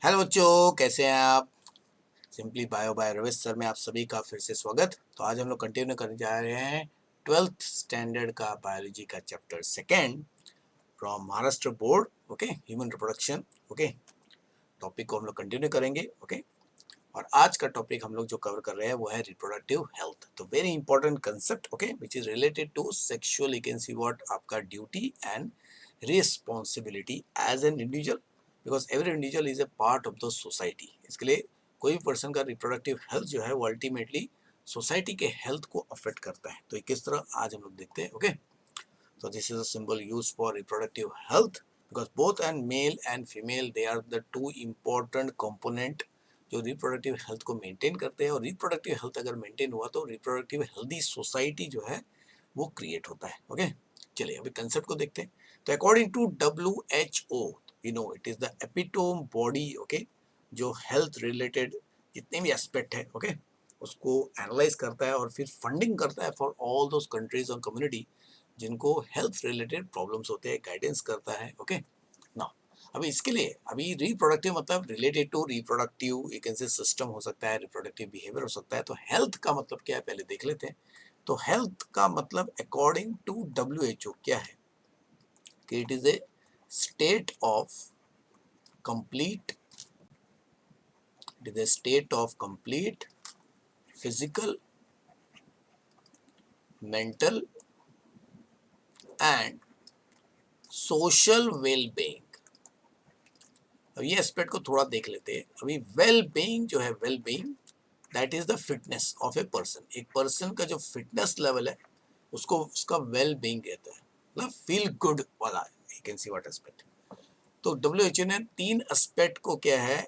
Hello बच्चों, कैसे हैं आप। सिंपली बायो बाय रविश सर में आप सभी का फिर से स्वागत। तो आज हम लोग कंटिन्यू करने जा रहे हैं 12th स्टैंडर्ड का बायोलॉजी का chapter second from Maharashtra board. Okay, human reproduction. Okay, topic को हम लोग कंटिन्यू करेंगे। ओके, और आज का टॉपिक हम लोग जो कवर कर रहे हैं वो है रिप्रोडक्टिव हेल्थ। तो very important concept, okay, which is related to sexual, you can see what आपका duty and responsibility as an individual, because every individual is a part of the society. इसके लिए कोई भी पर्सन का reproductive health जो है वो ultimately society के हेल्थ को अफेक्ट करता है। तो किस तरह आज हम लोग देखते हैं। Okay, so this is a symbol used for reproductive health because both and male and female they are the two important component जो रिप्रोडक्टिव हेल्थ को मेंटेन करते हैं। और रिप्रोडक्टिव हेल्थ अगर मेंटेन हुआ तो रिप्रोडक्टिव हेल्दी सोसाइटी जो है वो क्रिएट होता है। ओके, चलिए अभी कंसेप्ट को देखते हैं। तो according to WHO you know it is the epitome body. Okay, जो हेल्थ रिलेटेड जितने भी एस्पेक्ट है ओके उसको एनालाइज करता है और फिर फंडिंग करता है फॉर ऑल दोज कंट्रीज और कम्युनिटी जिनको हेल्थ रिलेटेड प्रॉब्लम्स होते हैं, गाइडेंस करता है। ओके, नाउ अभी इसके लिए अभी रिप्रोडक्टिव मतलब related to reproductive you can see system हो सकता है, रिप्रोडक्टिव बिहेवियर हो सकता है। तो हेल्थ का मतलब क्या है पहले देख लेते हैं। तो हेल्थ का मतलब अकॉर्डिंग टू WHO क्या है कि it is a state of complete, it is a state of complete physical, mental and social wellbeing. अब ये एस्पेक्ट को थोड़ा देख लेते हैं। अभी वेल बीइंग जो है, well being that is the fitness of a person. एक पर्सन का जो फिटनेस लेवल है उसको उसका वेल बीइंग कहते हैं, मतलब फील गुड वाला। You can see what aspect. तो WHO ने 3 एस्पेक्ट को क्या है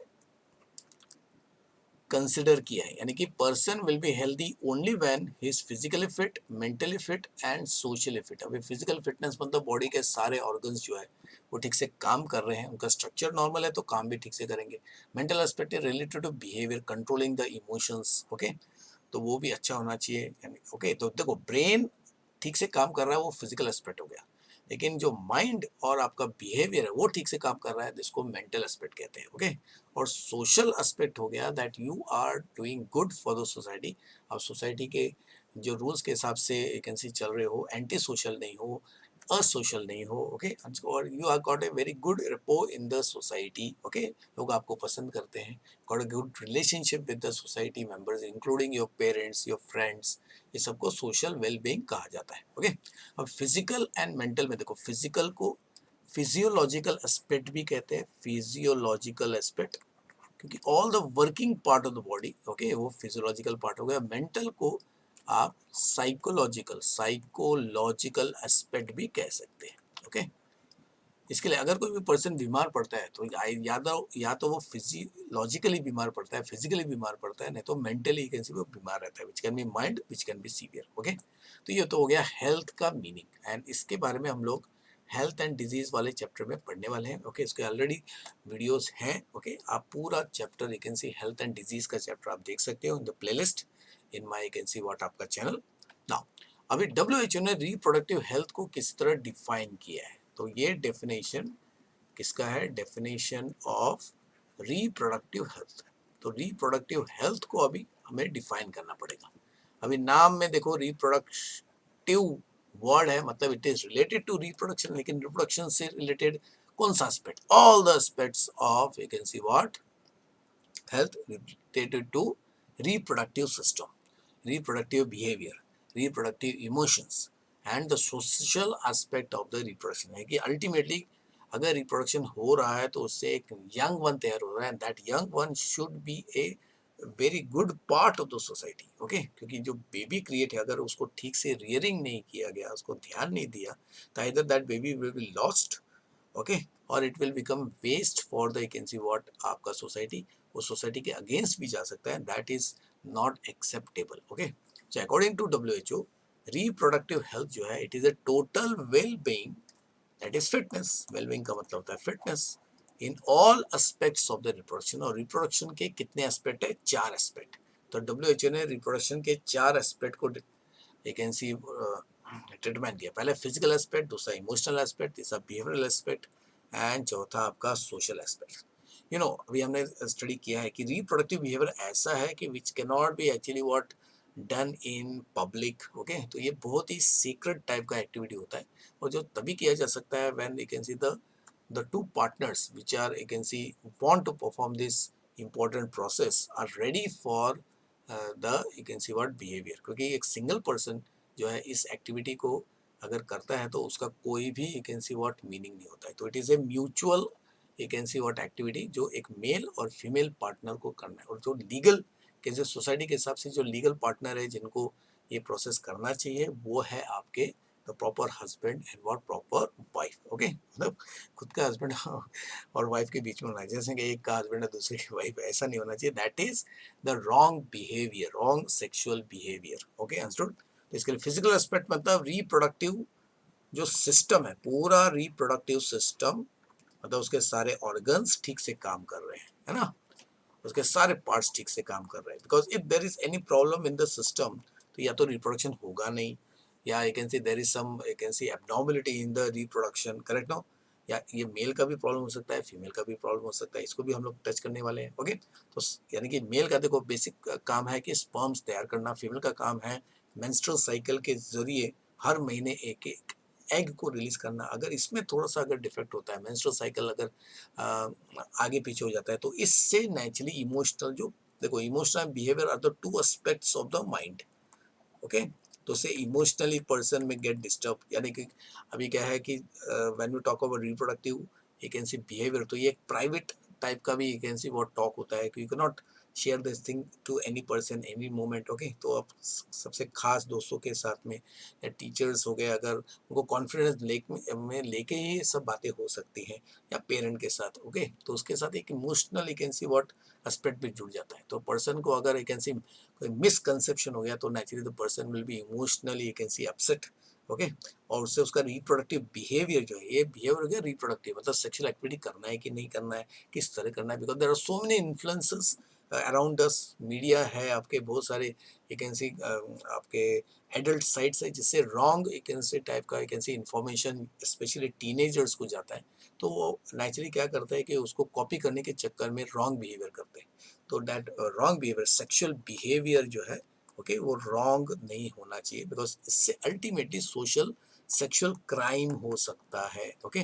कंसिडर किया है, यानी कि person will be healthy only when he is physically fit, mentally fit and socially fit. अभी फिजिकल फिटनेस मतलब बॉडी के सारे ऑर्गन्स जो है वो ठीक से काम कर रहे हैं, उनका स्ट्रक्चर नॉर्मल है तो काम भी ठीक से करेंगे। मेंटल एस्पेक्ट है related to behaviour, controlling the emotions. Okay, तो वो भी अच्छा होना चाहिए। ओके, तो देखो ब्रेन ठीक से काम कर रहा है, वो फिजिकल एस्पेक्ट हो गया। लेकिन जो माइंड और आपका बिहेवियर है वो ठीक से काम कर रहा है, जिसको मेंटल एस्पेक्ट कहते हैं। ओके, और सोशल एस्पेक्ट हो गया that you are doing good for the society. आप सोसाइटी के जो रूल्स के हिसाब से वैकेंसी चल रहे हो, एंटी सोशल नहीं हो, असोशल नहीं हो। ओके, और you are got a very good rapport in the society. Okay, लोग आपको पसंद करते हैं, got a good relationship with the society members including your parents, your friends. ये सबको सोशल वेलबींग कहा जाता है। ओके, अब फिजिकल एंड मेंटल में देखो, फिजिकल को फिजियोलॉजिकल एस्पेक्ट भी कहते हैं, फिजियोलॉजिकल एस्पेक्ट, क्योंकि all the working part of the body okay वो फिजियोलॉजिकल पार्ट हो गया। मेंटल को आप साइकोलॉजिकल एस्पेक्ट भी कह सकते हैं। ओके, इसके लिए अगर कोई भी पर्सन बीमार पड़ता है तो या तो वो फिजियोलॉजिकली बीमार पड़ता है, फिजिकली बीमार पड़ता है, नहीं तो मेंटली कैसे वो बीमार रहता है, which can be mild, which can be severe. Okay, तो ये तो हो गया हेल्थ का मीनिंग, एंड इसके बारे में हम लोग हेल्थ एंड डिजीज वाले चैप्टर में पढ़ने वाले हैं। ओके, इसके ऑलरेडी वीडियोस हैं। ओके, आप पूरा chapter you can C health and disease का चैप्टर आप देख सकते हो in the playlist in my you can see what आपका चैनल। नाउ अभी WHO ने रिप्रोडक्टिव हेल्थ को किस तरह डिफाइन किया है, तो ये डेफिनेशन किसका है, डेफिनेशन ऑफ रिप्रोडक्टिव हेल्थ। तो रिप्रोडक्टिव हेल्थ को अभी हमें डिफाइन करना पड़ेगा। अभी नाम में देखो रिप्रोडक्टिव वर्ड है, मतलब it is related to reproduction, लेकिन रिप्रोडक्शन से रिलेटेड कौन सा aspect, all the aspects of you can see what health related to reproductive system, reproductive behavior, reproductive emotions and the social aspect of the reproduction है कि ultimately अगर reproduction हो रहा है तो उससे एक यंग वन तैयार हो रहा है, and that young one should be A very good part of the society. Okay, क्योंकि जो बेबी क्रिएट है अगर उसको ठीक से रियरिंग नहीं किया गया, उसको ध्यान नहीं दिया, तो इधर that baby will be lost. Okay, और it will become waste for the you can see what आपका सोसाइटी, वो सोसाइटी के अगेंस्ट भी जा सकता है, that is not acceptable. Okay, so according to WHO reproductive health जो है it is a total well being, that is fitness. Well being का मतलब होता है fitness in all aspects of the reproduction. और रिप्रोडक्शन के कितने एस्पेक्ट है, 4 एस्पेक्ट। तो WHO ने रिप्रोडक्शन के 4 एस्पेक्ट को यू कैन सी ट्रीटमेंट दिया। पहले फिजिकल एस्पेक्ट, दूसरा इमोशनल एस्पेक्ट, तीसरा बिहेवियरल एस्पेक्ट एंड चौथा आपका सोशल एस्पेक्ट। अभी हमने स्टडी किया है कि रिप्रोडक्टिव बिहेवियर ऐसा है कि which can not be actually what done in public. Okay, तो ये बहुत ही सीक्रेट टाइप का एक्टिविटी होता है और जो तभी किया जा सकता है when you can C the two partners which are you can see want to perform this important process are ready for the you can see what behavior, क्योंकि एक सिंगल पर्सन जो है इस एक्टिविटी को अगर करता है तो उसका कोई भी you can see what meaning नहीं होता है। तो it is a mutual you can see what activity जो एक मेल और फीमेल पार्टनर को करना है, और जो लीगल के जो सोसाइटी के हिसाब से जो लीगल पार्टनर है जिनको ये प्रोसेस करना चाहिए वो है आपके the proper husband and what proper wife. Okay, मतलब खुद का हस्बैंड और वाइफ के बीच में होना है, जैसे कि एक का हस्बैंड है दूसरे की वाइफ, ऐसा नहीं होना चाहिए। That is the wrong behaviour, wrong sexual behavior. Okay, understood. तो इसके लिए फिजिकल एस्पेक्ट मतलब रिप्रोडक्टिव जो सिस्टम है, पूरा रिप्रोडक्टिव सिस्टम, मतलब उसके सारे ऑर्गन्स ठीक से काम कर रहे हैं, है ना, उसके सारे पार्ट्स ठीक से काम कर रहे हैं। Because if there is any problem in the system तो या तो रिप्रोडक्शन होगा नहीं, या I can see there is some I can see abnormality in the reproduction, correct no, या ये मेल का भी प्रॉब्लम हो सकता है, फीमेल का भी प्रॉब्लम हो सकता है, इसको भी हम लोग टच करने वाले हैं। ओके, तो यानी कि मेल का देखो बेसिक काम है कि स्पर्म्स तैयार करना, फीमेल का काम है मेंस्ट्रुअल साइकिल के जरिए हर महीने एक एक एग को रिलीज करना। अगर इसमें थोड़ा सा अगर डिफेक्ट होता है, मेंस्ट्रुअल साइकिल अगर आगे पीछे हो जाता है तो इससे नेचुरली इमोशनल जो, देखो emotional behaviour are the two aspects of the mind. Okay, तो say emotionally person may get disturb, यानी कि अभी क्या है कि when we talk about reproductive you can see behaviour, तो ये एक प्राइवेट टाइप का भी यू कैन सी बहुत टॉक होता है कि you can not share this thing to any person any moment. Okay, तो अब सबसे खास दोस्तों के साथ में या टीचर्स हो गए, अगर उनको कॉन्फिडेंस में लेके ही ये सब बातें हो सकती हैं, या पेरेंट के साथ। ओके, तो उसके साथ एक emotional you can see what aspect भी जुड़ जाता है। तो पर्सन को अगर यू कैन सी कोई मिसकंसेप्शन हो गया तो naturally the person will be emotionally you can C upset. Okay, और उससे उसका रिप्रोडक्टिव बिहेवियर जो है, ये बिहेवियर हो गया रिप्रोडक्टिव, मतलब सेक्सुअल एक्टिविटी करना है कि नहीं करना है, किस तरह करना है, because there are so many influences around us. Media है आपके, बहुत सारे यू कैन सी आपके एडल्ट साइट्स है जिससे wrong you can see type का you can see information specially teenagers को जाता है, तो वो नेचुरली क्या करता है कि उसको कॉपी करने के चक्कर में रॉन्ग बिहेवियर करते हैं। तो that wrong behaviour, sexual behaviour जो है ओके वो रॉन्ग नहीं होना चाहिए, बिकॉज इससे अल्टीमेटली सोशल सेक्सुअल क्राइम हो सकता है। ओके,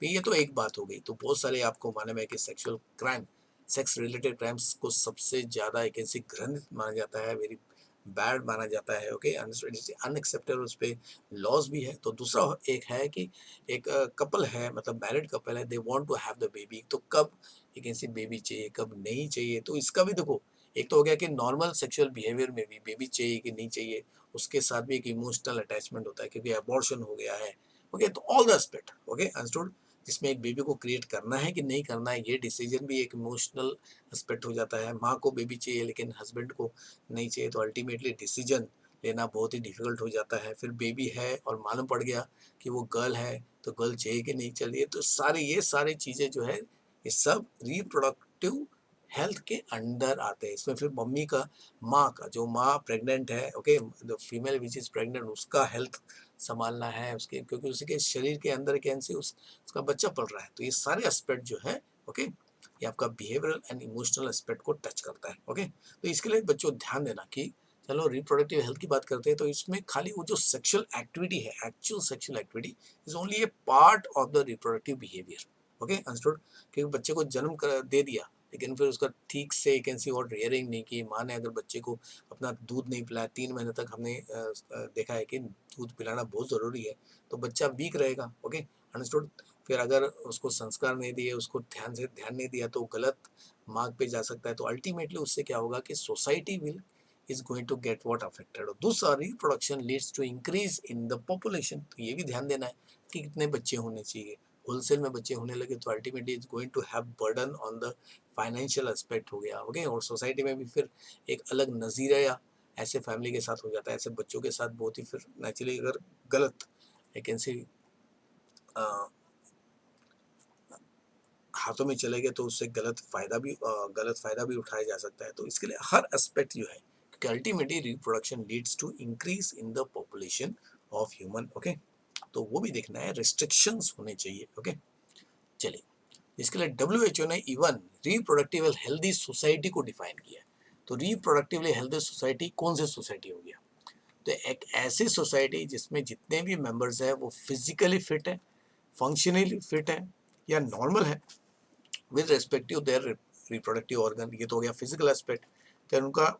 ये तो एक बात हो गई। तो बहुत सारे आपको मालूम है कि sexual crime, sex related crimes को सबसे ज़्यादा एक ऐसी घृणित माना जाता है, वेरी बैड माना जाता है। ओके, अनएक्सेप्टेबल, उस पर लॉज भी है। तो दूसरा एक है कि एक कपल है, मतलब मैरिड कपल है, they want to have the baby, तो कब एक ऐसी बेबी चाहिए कब नहीं चाहिए, तो इसका भी देखो, एक तो हो गया कि नॉर्मल सेक्सुअल बिहेवियर में भी बेबी चाहिए कि नहीं चाहिए, उसके साथ भी एक इमोशनल अटैचमेंट होता है क्योंकि अबॉर्शन हो गया है। ओके, तो all the aspect okay understood, जिसमें एक बेबी को क्रिएट करना है कि नहीं करना है, ये डिसीजन भी एक इमोशनल एस्पेक्ट हो जाता है। माँ को बेबी चाहिए लेकिन हस्बैंड को नहीं चाहिए, तो अल्टीमेटली डिसीजन लेना बहुत ही डिफिकल्ट हो जाता है। फिर बेबी है और मालूम पड़ गया कि वो गर्ल है, तो गर्ल चाहिए कि नहीं चाहिए, तो सारे ये सारी चीज़ें जो है ये सब रिप्रोडक्टिव हेल्थ के अंडर आते हैं। इसमें फिर मम्मी का, माँ का, जो माँ प्रेग्नेंट है okay, the female which is pregnant, उसका हेल्थ संभालना है उसके, क्योंकि उसके शरीर के अंदर कैंसी उसका बच्चा पल रहा है। तो ये सारे एस्पेक्ट जो है ओके ये आपका बिहेवियरल एंड इमोशनल एस्पेक्ट को टच करता है। ओके, तो इसके लिए बच्चों ध्यान देना कि चलो रिप्रोडक्टिव हेल्थ की बात करते हैं तो इसमें खाली वो जो सेक्सुअल एक्टिविटी है, actual sexual activity is only A part of the reproductive behaviour. Okay understood, क्योंकि बच्चे को जन्म कर दे दिया लेकिन फिर उसका ठीक से कैंसी और रेयरिंग नहीं की, माँ ने अगर बच्चे को अपना दूध नहीं पिलाया 3 महीने तक, हमने देखा है कि दूध पिलाना बहुत ज़रूरी है, तो बच्चा वीक रहेगा। ओके अंडरस्टूड, फिर अगर उसको संस्कार नहीं दिए, उसको ध्यान नहीं दिया तो गलत मार्ग पे जा सकता है। तो अल्टीमेटली उससे क्या होगा कि society will is going to get what affected। और दूसरा reproduction leads to increase in the population, तो ये भी ध्यान देना है कि कितने बच्चे होने चाहिए। होलसेल में बच्चे होने लगे तो ultimately is going to have burden on the financial aspect हो गया। ओके, और सोसाइटी में भी फिर एक अलग नज़रिया ऐसे फैमिली के साथ हो जाता है, ऐसे बच्चों के साथ बहुत ही फिर नेचुरली अगर गलत आई कैन सी हाथों में चले गए तो उससे गलत फायदा भी उठाया जा सकता है। तो इसके लिए हर एस्पेक्ट जो है, क्योंकि ultimately reproduction leads to increase in the population of human. Okay, तो वो भी देखना है, रिस्ट्रिक्शंस होने चाहिए। ओके, चलिए इसके लिए WHO ने इवन रिप्रोडक्टिव हेल्दी सोसाइटी को डिफाइन किया। तो रिप्रोडक्टिवली हेल्दी सोसाइटी कौन सी सोसाइटी हो गया? तो एक ऐसी सोसाइटी जिसमें जितने भी मेंबर्स हैं वो फिजिकली फिट है, फंक्शनली फिट है या नॉर्मल है with respective their reproductive organ. ये तो हो गया फिजिकल एस्पेक्ट। तो उनका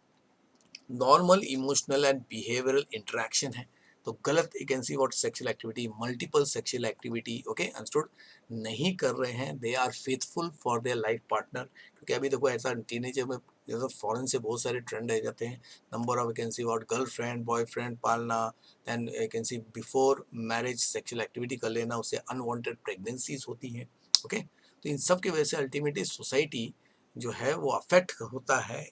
normal emotional and behavioural interaction है। तो गलत you can see what sexual activity, multiple sexual activity, okay, understood, नहीं कर रहे हैं। They are faithful for their life partner. क्योंकि अभी देखो ऐसा टीनेजर में जैसे फॉरेन से बहुत सारे ट्रेंड आ जाते हैं, number of you can see what girlfriend boyfriend पालना, then you can see before marriage sexual activity कर लेना, उससे अनवांटेड प्रेगनेंसीज होती हैं, ओके। तो इन सब की वजह से अल्टीमेटली सोसाइटी जो है वो अफेक्ट होता है।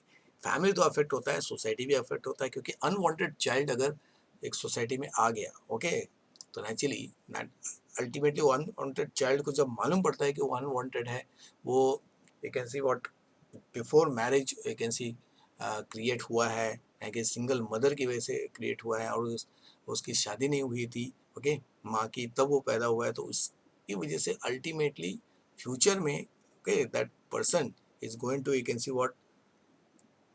फैमिली तो अफेक्ट होता है, सोसाइटी भी अफेक्ट होता है, क्योंकि अनवांटेड चाइल्ड अगर एक सोसाइटी में आ गया, ओके, तो नेचुरली अल्टीमेटली वो अनवांटेड चाइल्ड को जब मालूम पड़ता है कि वो अनवांटेड है, वो you can see what before marriage you can C create हुआ है, कि सिंगल मदर की वजह से क्रिएट हुआ है, और उसकी शादी नहीं हुई थी, ओके, माँ की, तब वो पैदा हुआ है। तो उसकी वजह से अल्टीमेटली फ्यूचर में, okay, that person is going to you can see what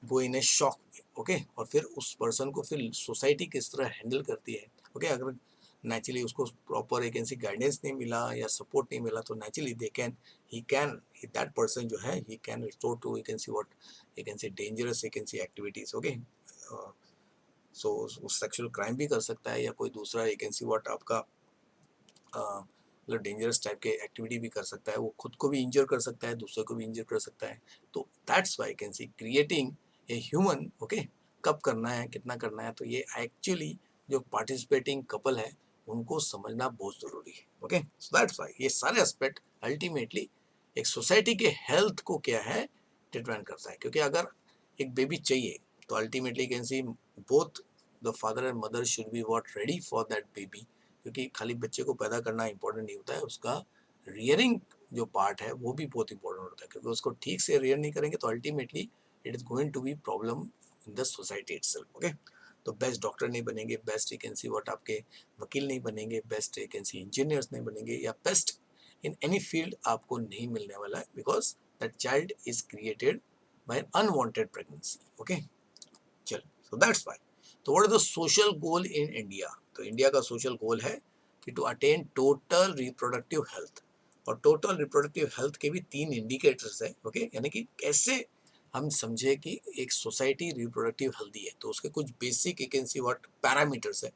वो इन ए शॉक, ओके। और फिर उस पर्सन को फिर सोसाइटी किस तरह हैंडल करती है, ओके। अगर नेचुरली उसको प्रॉपर एक ऐसी गाइडेंस नहीं मिला या सपोर्ट नहीं मिला, तो naturally they can he can that person जो है he can restore to you can see what you can see dangerous you can see activities, okay. So sexual crime भी कर सकता है, या कोई दूसरा यू कैन सी व्हाट आपका मतलब डेंजरस टाइप के एक्टिविटी भी कर सकता है। वो खुद को भी इंजर कर सकता है, दूसरे को भी इंजर कर सकता है। तो that's why can see creating a human, okay, कब करना है, कितना करना है, तो ये एक्चुअली जो पार्टिसिपेटिंग कपल है उनको समझना बहुत जरूरी है, ओके। सो दैट्स व्हाई ये सारे एस्पेक्ट अल्टीमेटली एक सोसाइटी के हेल्थ को क्या है डिपेंड करता है। क्योंकि अगर एक बेबी चाहिए तो ultimately can C both the father and mother should be what ready for that baby. क्योंकि खाली बच्चे को पैदा करना इंपॉर्टेंट नहीं होता है, उसका रियरिंग जो पार्ट है वो भी बहुत इंपॉर्टेंट होता है। क्योंकि उसको ठीक से रियर नहीं करेंगे तो ultimately it is going to be problem in the society itself, okay. तो बेस्ट डॉक्टर नहीं बनेंगे, best you can see what आपके वकील नहीं बनेंगे, best you can see engineers नहीं बनेंगे, या बेस्ट इन एनी फील्ड आपको नहीं मिलने वाला है, because that child is created by unwanted pregnancy, okay. चलो, सो दैट्स व्हाई। तो what is the social goal in India? तो इंडिया का सोशल गोल है कि to attain total reproductive health. और टोटल रिप्रोडक्टिव हेल्थ के भी 3 इंडिकेटर्स है, ओके। यानी कि कैसे हम समझे कि एक सोसाइटी रिप्रोडक्टिव हेल्दी है, तो उसके कुछ basic you can see what parameters है।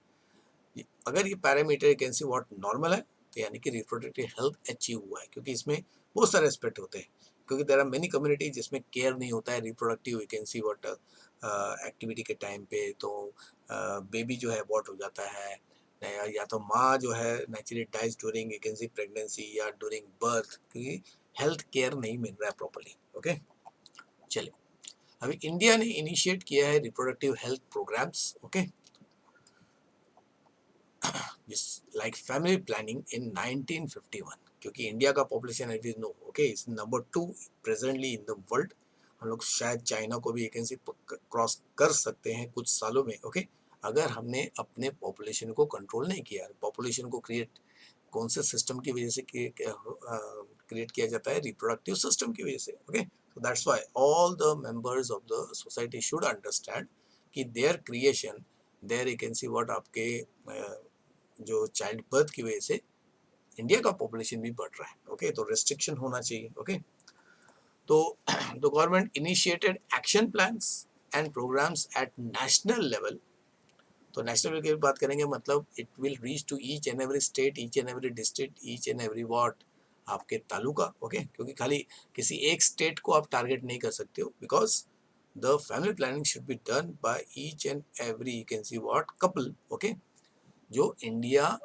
अगर ये parameter you can see what normal है, तो यानी कि रिप्रोडक्टिव हेल्थ अचीव हुआ है। क्योंकि इसमें बहुत सारे एस्पेक्ट होते हैं, क्योंकि देयर आर मेनी कम्युनिटी जिसमें केयर नहीं होता है reproductive you can see what activity के टाइम पे। तो बेबी जो है अबॉर्ट हो जाता है, या तो माँ जो है naturally dies during you can see pregnancy या ड्यूरिंग बर्थ, क्योंकि हेल्थ केयर नहीं मिल रहा है प्रॉपर्ली, ओके। चलिए, अभी इंडिया ने इनिशिएट किया है reproductive health programs, okay, like family planning in 1951। क्योंकि इंडिया का population it is no, okay, is number 2 presently in the world. हम लोग शायद चाइना को भी वैकेंसी क्रॉस कर सकते हैं कुछ सालों में, ओके, अगर हमने अपने पॉपुलेशन को कंट्रोल नहीं किया। पॉपुलेशन को क्रिएट कौन से सिस्टम की वजह से क्रिएट किया जाता है? रिप्रोडक्टिव सिस्टम की वजह से, okay. So that's why all the members of the society should understand कि their creation, their you can see what आपके जो चाइल्ड बर्थ की वजह से इंडिया का पॉपुलेशन भी बढ़ रहा है, ओके। तो रेस्ट्रिक्शन होना चाहिए, ओके। तो the government initiated action plans and programs at national level. तो नेशनल लेवल की बात करेंगे, मतलब it will reach to each and every state, each and every district, each and every ward, आपके तालुका, ओके। क्योंकि खाली किसी एक स्टेट को आप टारगेट नहीं कर सकते हो, because the family planning should be done by each and every you can see what couple, okay, जो इंडिया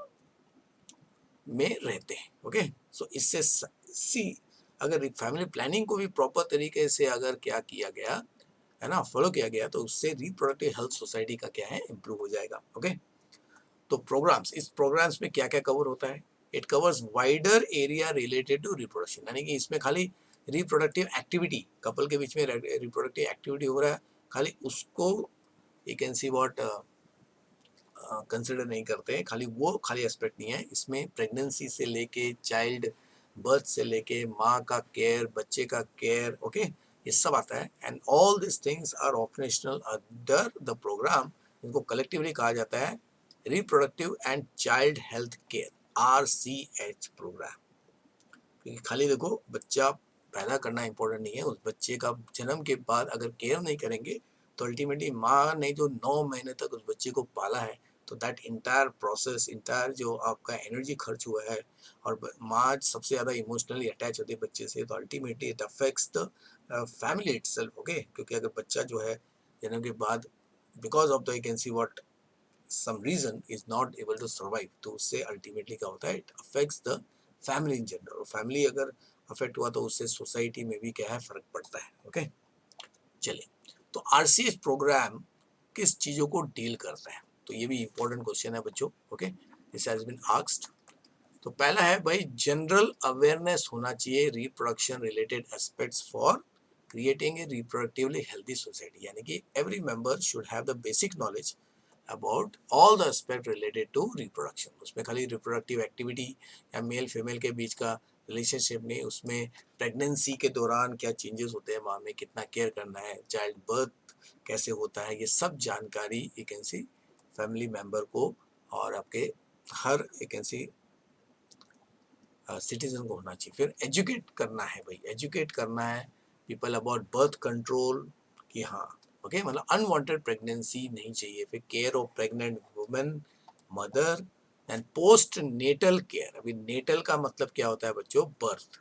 में रहते हैं, ओके। सो इससे सी अगर फैमिली प्लानिंग को भी प्रॉपर तरीके से अगर क्या किया गया है ना, फॉलो किया गया, तो उससे रिप्रोडक्टिव हेल्थ सोसाइटी का क्या है इम्प्रूव हो जाएगा, ओके। तो प्रोग्राम्स, इस प्रोग्राम्स में क्या क्या कवर होता है? It covers wider area related to reproduction. यानी कि इसमें खाली रिप्रोडक्टिव एक्टिविटी, कपल के बीच में रिप्रोडक्टिव एक्टिविटी हो रहा है, खाली उसको you can see what consider नहीं करते हैं। खाली एस्पेक्ट नहीं है इसमें, प्रेगनेंसी से लेके चाइल्ड बर्थ से लेके माँ का केयर, बच्चे का केयर, ओके, ये सब आता है। And all this things are operational under the program, इनको कलेक्टिवली कहा जाता है reproductive and child health care, RCH program. क्योंकि खाली देखो बच्चा पैदा करना इंपॉर्टेंट नहीं है, उस बच्चे का जन्म के बाद अगर केयर नहीं करेंगे तो अल्टीमेटली माँ ने जो 9 महीने तक उस बच्चे को पाला है, तो दैट इंटायर प्रोसेस, इंटायर जो आपका एनर्जी खर्च हुआ है, और माँ सबसे ज़्यादा इमोशनली अटैच होती है बच्चे से, तो ultimately it affects the family itself, okay. क्योंकि अगर बच्चा जो है जन्म के बाद because of the you can see what some reason is not able to survive, तो उससे अल्टीमेटली क्या होता है, it affects the family in general, और फैमिली अगर अफेक्ट हुआ तो उससे सोसाइटी में भी क्या है फर्क पड़ता है, ओके। चलिए, तो RCH प्रोग्राम किस चीज़ों को डील करता है, तो ये भी इंपॉर्टेंट क्वेश्चन है बच्चों, okay, this has been asked. तो पहला है भाई, जनरल अवेयरनेस होना चाहिए reproduction related aspects for creating a reproductively healthy society, यानी कि every member should have the basic knowledge about all the aspect related to reproduction. उसमें खाली रिप्रोडक्टिव एक्टिविटी या मेल फीमेल के बीच का रिलेशनशिप नहीं, उसमें प्रेगनेंसी के दौरान क्या चेंजेस होते हैं माँ में, कितना केयर करना है, चाइल्ड बर्थ कैसे होता है, ये सब जानकारी you can C family member को और आपके हर यू कैन सी सिटीजन को होना चाहिए। फिर एजुकेट करना है भाई, एजुकेट करना है पीपल अबाउट बर्थ कंट्रोल, कि हाँ ओके, मतलब अनवांटेड प्रेगनेंसी नहीं चाहिए। फिर care of pregnant women, mother, and post natal care. अभी नेटल का मतलब क्या होता है बच्चों, बर्थ,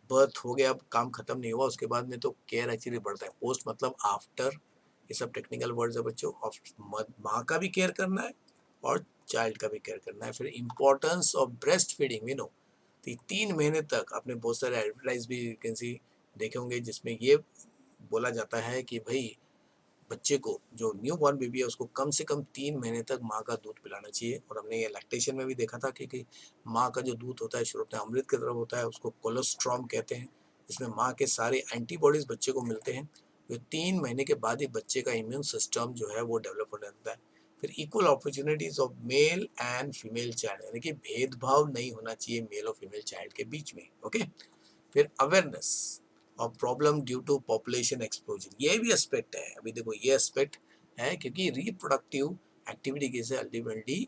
बर्थ हो गया, अब काम खत्म नहीं हुआ, उसके बाद में तो केयर एक्चुअली बढ़ता है। पोस्ट मतलब आफ्टर, ये सब टेक्निकल वर्ड्स है बच्चों। माँ का भी केयर करना है और चाइल्ड का भी केयर करना है। फिर importance of breast feeding, we know, तो 3 महीने तक आपने बहुत सारे एडवर्टाइज भी वैकेंसी देखे होंगे जिसमें ये बोला जाता है कि भाई बच्चे को, जो न्यू बॉर्न बेबी है, उसको कम से कम 3 महीने तक माँ का दूध पिलाना चाहिए। और हमने ये लैक्टेशन में भी देखा था कि माँ का जो दूध होता है शुरू में अमृत की तरफ होता है, उसको कोलोस्ट्रॉम कहते हैं, जिसमें माँ के सारे एंटीबॉडीज बच्चे को मिलते हैं। जो 3 महीने के बाद ही बच्चे का इम्यून सिस्टम जो है वो डेवलप होने लगता है। फिर equal opportunities of male and female child, यानी कि भेदभाव नहीं होना चाहिए मेल और फीमेल चाइल्ड के बीच में, ओके। फिर awareness of problem due to population explosion, ये भी एस्पेक्ट है। अभी देखो ये एस्पेक्ट है क्योंकि रिप्रोडक्टिव एक्टिविटी के से अल्टीमेटली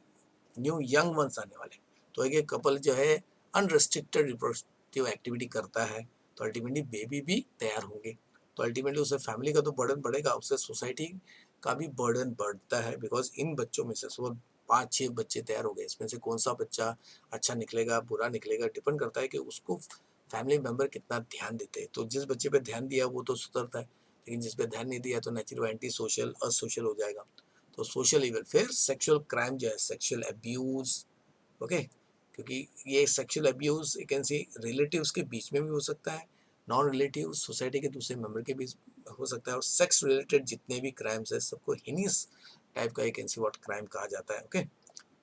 न्यू यंग वंस आने वाले, तो एक कपल जो है अनरेस्ट्रिक्टेड रिप्रोडक्टिव एक्टिविटी करता है तो अल्टीमेटली बेबी भी तैयार होंगे, तो अल्टीमेटली उससे फैमिली का तो बर्डन बढ़ेगा, उससे सोसाइटी का भी बर्डन बढ़ता है। बिकॉज इन बच्चों में से वो 5-6 बच्चे तैयार हो गए, इसमें से कौन सा बच्चा अच्छा निकलेगा बुरा निकलेगा डिपेंड करता है कि उसको फैमिली मेंबर कितना ध्यान देते हैं। तो जिस बच्चे पे ध्यान दिया वो तो सुधरता है, लेकिन जिस पे ध्यान नहीं दिया तो नेचुरल एंटी सोशल असोशल हो जाएगा। तो सोशल इवल, फिर सेक्सुअल क्राइम जो है, सेक्सुअल अब्यूज, ओके, क्योंकि ये sexual abuse you can C relatives के बीच में भी हो सकता है, नॉन रिलेटिव सोसाइटी के दूसरे मेंबर के बीच हो सकता है, और सेक्स रिलेटेड जितने भी क्राइम्स है सबको हिनियस टाइप का you can see what crime कहा जाता है, ओके।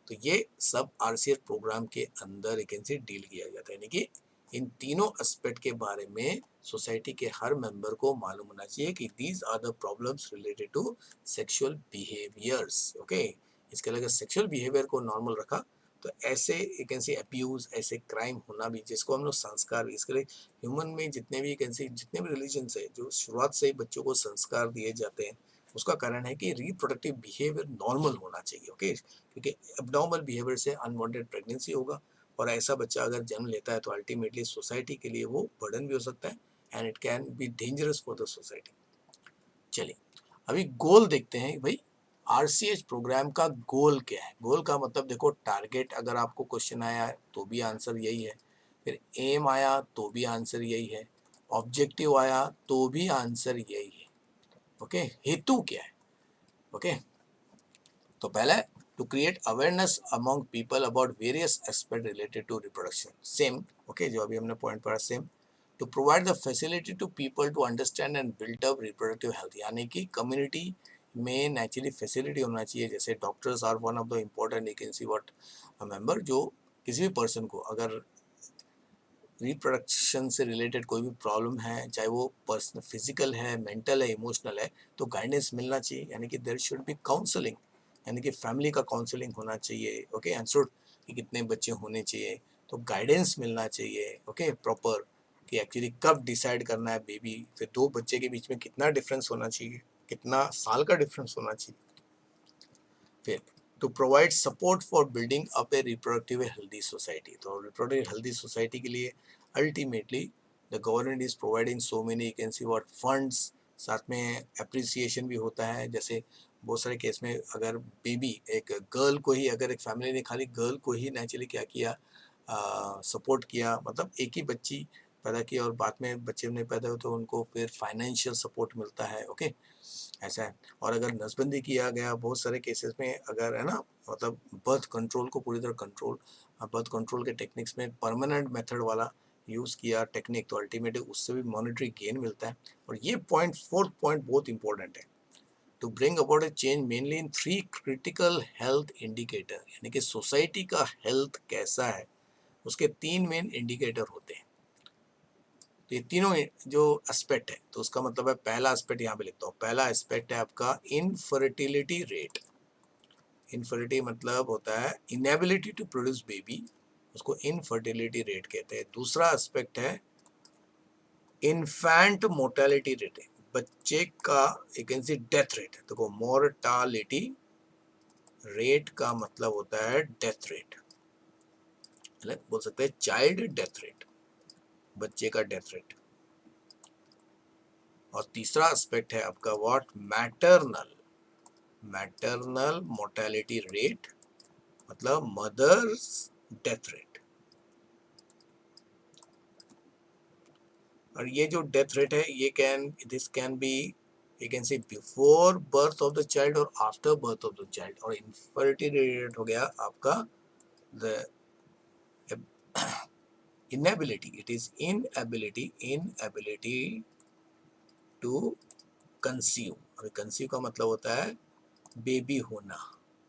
तो ये सब RCH प्रोग्राम के अंदर यू कैन सी डील किया जाता है, यानी कि इन तीनों एस्पेक्ट के बारे में सोसाइटी के हर मेंबर को मालूम होना चाहिए कि these are the problems related to sexual behaviors, okay. इसके अलावा सेक्सुअल बिहेवियर को नॉर्मल रखा तो ऐसे यू कैन सी अब्यूज, ऐसे क्राइम होना भी, जिसको हम लोग संस्कार भी, इसके लिए ह्यूमन में जितने भी यू कैन सी जितने भी रिलीजन है जो शुरुआत से ही बच्चों को संस्कार दिए जाते हैं, उसका कारण है कि रिप्रोडक्टिव बिहेवियर नॉर्मल होना चाहिए, ओके। क्योंकि एबनॉर्मल बिहेवियर से अनवांटेड प्रेगनेंसी होगा, और ऐसा बच्चा अगर जन्म लेता है तो अल्टीमेटली सोसाइटी के लिए वो बर्डन भी हो सकता है, and it can be dangerous for the society. चलिए, अभी गोल देखते हैं भाई, RCH प्रोग्राम का गोल क्या है। गोल का मतलब देखो, टारगेट अगर आपको क्वेश्चन आया है तो भी आंसर यही है, फिर एम आया तो भी आंसर यही है, ऑब्जेक्टिव आया तो भी आंसर यही है, ओके। हेतु क्या है, ओके। तो पहला है to create awareness among people about various aspect related to reproduction, same, okay, जो अभी हमने पॉइंट पढ़ा same. To provide the facility to people to understand and build up reproductive health, यानी कि कम्युनिटी में नेचुरली फैसिलिटी होना चाहिए, जैसे doctors are one of the important you can see what member, जो किसी भी पर्सन को अगर रिप्रोडक्शन से रिलेटेड कोई भी प्रॉब्लम है, चाहे वो पर्सनल फिजिकल है, मेंटल है, इमोशनल है, तो गाइडेंस मिलना चाहिए, यानी कि देयर शुड बी काउंसलिंग, यानी कि फैमिली का काउंसलिंग होना चाहिए, ओके। एंड शुड कि कितने बच्चे होने चाहिए, तो गाइडेंस मिलना चाहिए, ओके, प्रॉपर, कि एक्चुअली कब डिसाइड करना है बेबी, फिर दो बच्चे के बीच में कितना डिफरेंस होना चाहिए, कितना साल का डिफरेंस होना चाहिए। फिर to provide support for building up a reproductive healthy society, तो रिप्रोडक्टिव हेल्दी सोसाइटी के लिए ultimately the government is providing so many, you can see what, funds, साथ में अप्रिसिएशन भी होता है। जैसे बहुत सारे केस में अगर बेबी, एक गर्ल को ही, अगर एक फैमिली ने खाली गर्ल को ही नेचुरली क्या किया, सपोर्ट किया, मतलब एक ही बच्ची पैदा की और बाद में बच्चे नहीं पैदा हुए तो उनको फिर फाइनेंशियल सपोर्ट मिलता है, ओके, ऐसा है। और अगर नसबंदी किया गया बहुत सारे केसेस में, अगर है ना, मतलब बर्थ कंट्रोल को पूरी तरह कंट्रोल, बर्थ कंट्रोल के टेक्निक्स में परमानेंट मेथड वाला यूज़ किया टेक्निक, तो अल्टीमेटली उससे भी मॉनेटरी गेन मिलता है। और ये पॉइंट, फोर्थ पॉइंट बहुत इंपॉर्टेंट है, to bring about a change mainly in 3 critical health indicator, यानी कि सोसाइटी का हेल्थ कैसा है उसके 3 मेन इंडिकेटर होते हैं। तो ये तीनों जो एस्पेक्ट है, तो उसका मतलब है, पहला एस्पेक्ट यहाँ पे लिखता हूँ, पहला एस्पेक्ट है आपका इनफर्टिलिटी रेट। इनफर्टिलिटी मतलब होता है इनएबिलिटी टू प्रोड्यूस बेबी, उसको इनफर्टिलिटी रेट कहते हैं। दूसरा एस्पेक्ट है इन्फेंट मोर्टेलिटी रेट, बच्चे का एक डेथ रेट। देखो, मोर्टालिटी रेट का मतलब होता है डेथ रेट, बोल सकते हैं चाइल्ड डेथ रेट, बच्चे का डेथ रेट। और तीसरा एस्पेक्ट है आपका what, maternal, maternal mortality rate, मतलब मदर्स डेथ रेट। और ये जो डेथ रेट है, ये this can be, you can say before birth of the child और after birth of the child. और इनफर्टिलिटी रेट हो गया आपका the inability, it is inability to conceive। अभी कंसीव का मतलब होता है बेबी होना,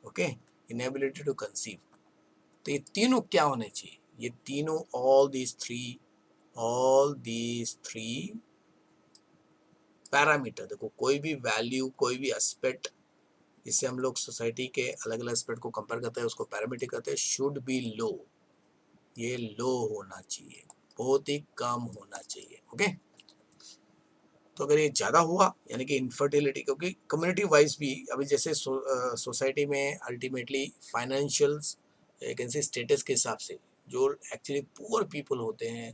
ओके, इनएबिलिटी टू कंसीव। तो ये तीनों क्या होने चाहिए, ये तीनों, ऑल दीज थ्री पैरामीटर। देखो, कोई भी वैल्यू, कोई भी एस्पेक्ट, इससे हम लोग सोसाइटी के अलग अलग एस्पेक्ट को कंपेयर करते हैं, उसको पैरामीटर कहते हैं, शुड बी लो, ये लो होना चाहिए, बहुत ही कम होना चाहिए, ओके। तो अगर ये ज़्यादा हुआ, यानी कि इनफर्टिलिटी, क्योंकि कम्युनिटी वाइज भी अभी जैसे सोसाइटी में अल्टीमेटली फाइनेंशियल एक कैन से स्टेटस के हिसाब से जो एक्चुअली पुअर पीपल होते हैं,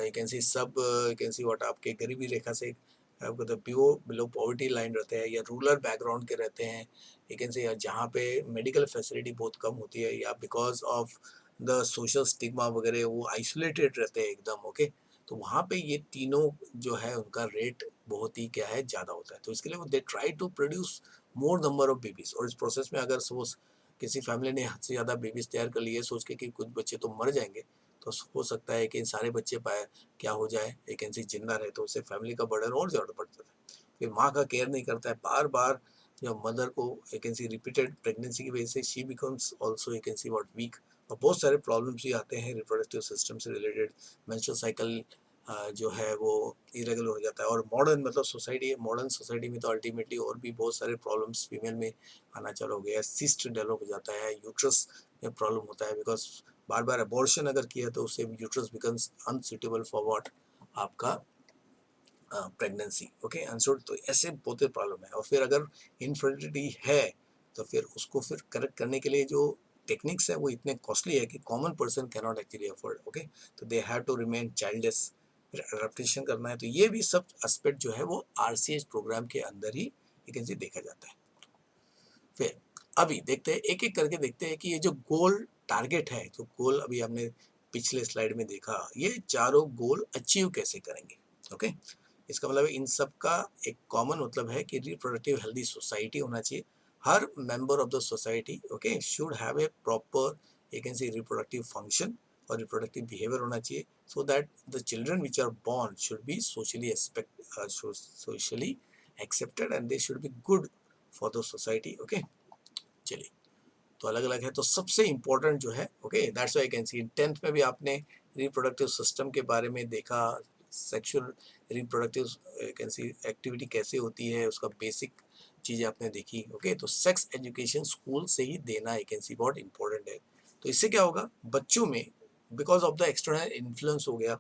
यू कैन सी सब, यू कैन सी व्हाट, आपके गरीबी रेखा से आपको प्योर बिलो पॉवर्टी लाइन रहते हैं, या रूरल बैकग्राउंड के रहते हैं, यू कैन से, या जहाँ पे मेडिकल फैसिलिटी बहुत कम होती है, या because of the social stigma वगैरह वो आइसोलेटेड रहते हैं एकदम, ओके। तो वहाँ पे ये तीनों जो है उनका रेट बहुत ही क्या है, ज़्यादा होता है। तो इसके लिए वो they try to produce more number of babies. और इस प्रोसेस में अगर सपोज किसी फैमिली ने हद से ज़्यादा बेबीज तैयार कर लिए सोच के कि कुछ बच्चे तो मर जाएंगे, तो हो सकता है कि इन सारे बच्चे पाए क्या हो जाए, वैकेंसी जिंदा रहे, तो उससे फैमिली का बर्डन और ज़्यादा बढ़ जाता है। फिर माँ का केयर नहीं करता है, बार बार जो मदर को वैकेंसी रिपीटेड प्रेगनेंसी की वजह से she becomes also vacancy what weak, और बहुत सारे प्रॉब्लम्स भी आते हैं रिप्रोडक्टिव सिस्टम से रिलेटेड। मेंस्ट्रुअल साइकिल जो है वो इरेगुलर हो जाता है। और मॉडर्न मतलब सोसाइटी, मॉडर्न सोसाइटी में तो अल्टीमेटली और भी बहुत सारे प्रॉब्लम्स फीमेल में आना चालू हो गया है। सिस्ट डेवलप हो जाता है, यूट्रस में प्रॉब्लम होता है, बिकॉज बार बार अबॉर्शन अगर किया तो उससे uterus becomes unsuitable for what, आपका प्रेगनेंसी, ओके, अनसुट। तो ऐसे बहुत प्रॉब्लम है। और फिर अगर इनफर्टिलिटी है तो फिर उसको फिर करेक्ट करने के लिए जो टेक्निक्स है वो इतने कॉस्टली है कि common person can not actually afford, okay. तो they have to remain childless, फिर अडॉप्टेशन करना है। तो ये भी सब एस्पेक्ट जो है वो आरसीएच प्रोग्राम के अंदर ही वैकेंसी देखा जाता है। फिर अभी देखते हैं, एक एक करके देखते हैं कि ये जो गोल टारगेट है, जो गोल अभी हमने पिछले स्लाइड में देखा, ये चारों गोल अचीव कैसे करेंगे, ओके। इसका मतलब इन सब का एक कॉमन मतलब है कि रिप्रोडक्टिव हेल्दी सोसाइटी होना चाहिए। हर member of the society, okay, should have a proper, you can say, reproductive function और रिप्रोडक्टिव बिहेवियर होना चाहिए, so that the children which are born should be socially accepted and they should be good for the society, okay. चलिए, तो अलग अलग है। तो सबसे इंपॉर्टेंट जो है, okay, that's why I can C 10th में भी आपने रिप्रोडक्टिव सिस्टम के बारे में देखा, sexual reproductive can see activity कैसे होती है, उसका बेसिक चीज़ें आपने देखी, ओके। तो सेक्स एजुकेशन स्कूल से ही देना, आई कैन सी, बहुत इंपॉर्टेंट है। तो इससे क्या होगा, बच्चों में because of the external influence हो गया,